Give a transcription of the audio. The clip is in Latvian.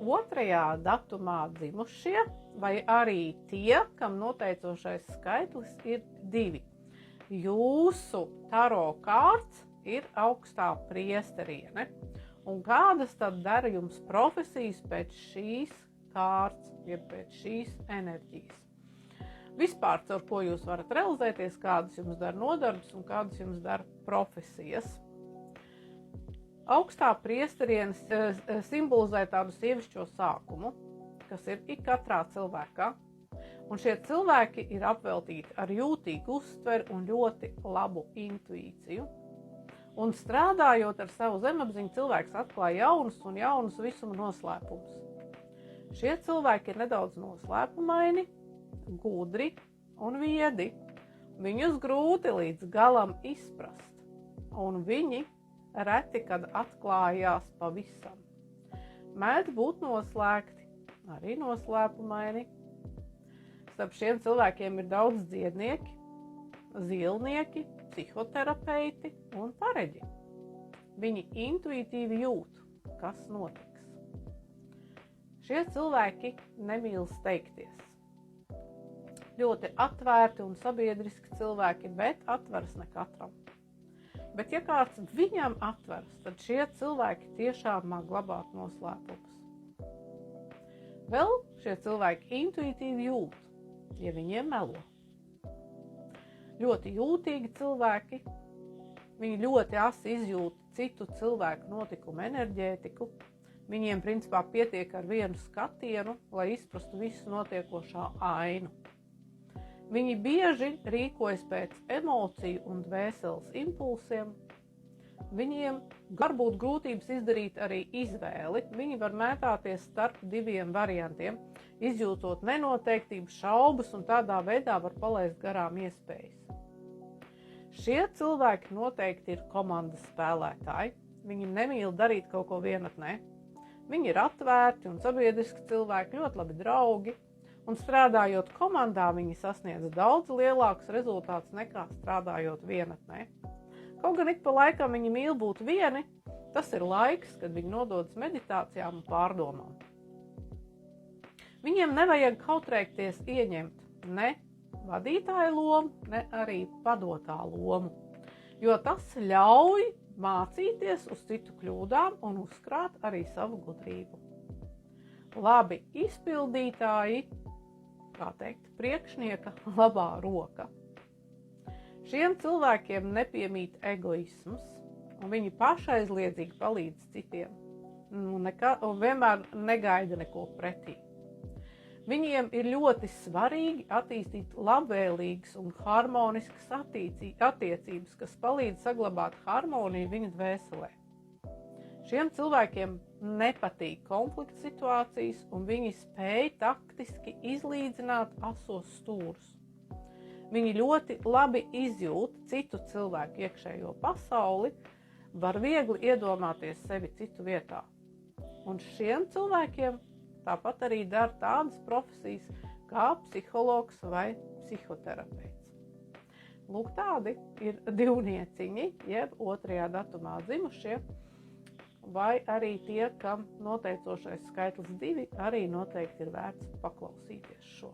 otrajā datumā dzimušie, vai arī tie, kam noteicošais skaitlis ir 2. Jūsu taro kārts ir augstā priesteriene. Un kādas tad dara jums profesijas pēc šīs kārts, jeb pēc šīs enerģijas? Vispār, caur ko jūs varat realizēties, kādas jums dara nodarbs un kādas jums dara profesijas. Augstā priesteriene simbolizē tādu sievišķo sākumu, kas ir ik katrā cilvēkā. Un šie cilvēki ir apveltīti ar jūtīgu uztveri un ļoti labu intuīciju. Un strādājot ar savu zemapziņu, cilvēks atklāja jaunus visuma noslēpumus. Šie cilvēki ir nedaudz noslēpumaini, gudri un viedi. Viņus grūti līdz galam izprast, un viņi reti, kad atklājās pavisam. Mēdz būt noslēgti, arī noslēpumaini. Starp šiem cilvēkiem ir daudz dziednieki, zilnieki, psihoterapeiti un pareģi. Viņi intuitīvi jūt, kas notiks. Šie cilvēki nemīl steigties. Ļoti atvērti un sabiedriski cilvēki, bet atveras ne katram. Bet ja kāds viņam atveras, tad šie cilvēki tiešām māk glabāt noslēpumus. Vēl šie cilvēki intuitīvi jūt, ja viņiem melo. Ļoti jūtīgi cilvēki, viņi ļoti asi izjūt citu cilvēku notikumu enerģētiku. Viņiem principā pietiek ar vienu skatienu, lai izprastu visu notiekošā ainu. Viņi bieži rīkojas pēc emociju un dvēseles impulsiem. Viņiem var būt grūtības izdarīt arī izvēli. Viņi var mētāties starp 2 variantiem, izjūtot nenoteiktību, šaubas un tādā veidā var palaist garām iespējas. Šie cilvēki noteikti ir komandas spēlētāji. Viņi nemīl darīt kaut ko vienatnē. Viņi ir atvērti un sabiedriski cilvēki, ļoti labi draugi. Un strādājot komandā, viņi sasniedz daudz lielākus rezultātus nekā strādājot vienatnē. Kaut gan ik pa laikam viņi mīl būt vieni, tas ir laiks, kad viņi nododas meditācijām un pārdomām. Viņiem nevajag kautrēkties ieņemt ne vadītāja lomu, ne arī padotā lomu, jo tas ļauj mācīties uz citu kļūdām un uzkrāt arī savu gudrību. Labi izpildītāji, kā teikt, priekšnieka labā roka. Šiem cilvēkiem nepiemīt egoisms, un viņi pašaizliedzīgi palīdz citiem, un vienmēr negaida neko pretī. Viņiem ir ļoti svarīgi attīstīt labvēlīgas un harmoniskas attiecības, kas palīdz saglabāt harmoniju viņu dvēselē. Šiem cilvēkiem nepatīk konflikta situācijas, un viņi spēj taktiski izlīdzināt asos stūrus. Viņi ļoti labi izjūt citu cilvēku iekšējo pasauli, var viegli iedomāties sevi citu vietā. Un šiem cilvēkiem tāpat arī dara tādas profesijas kā psihologs vai psihoterapeits. Lūk, tādi ir divnieciņi, jeb otrajā datumā dzimušie, vai arī tie, kam noteicošais skaitlis 2, arī noteikti ir vērts paklausīties šo.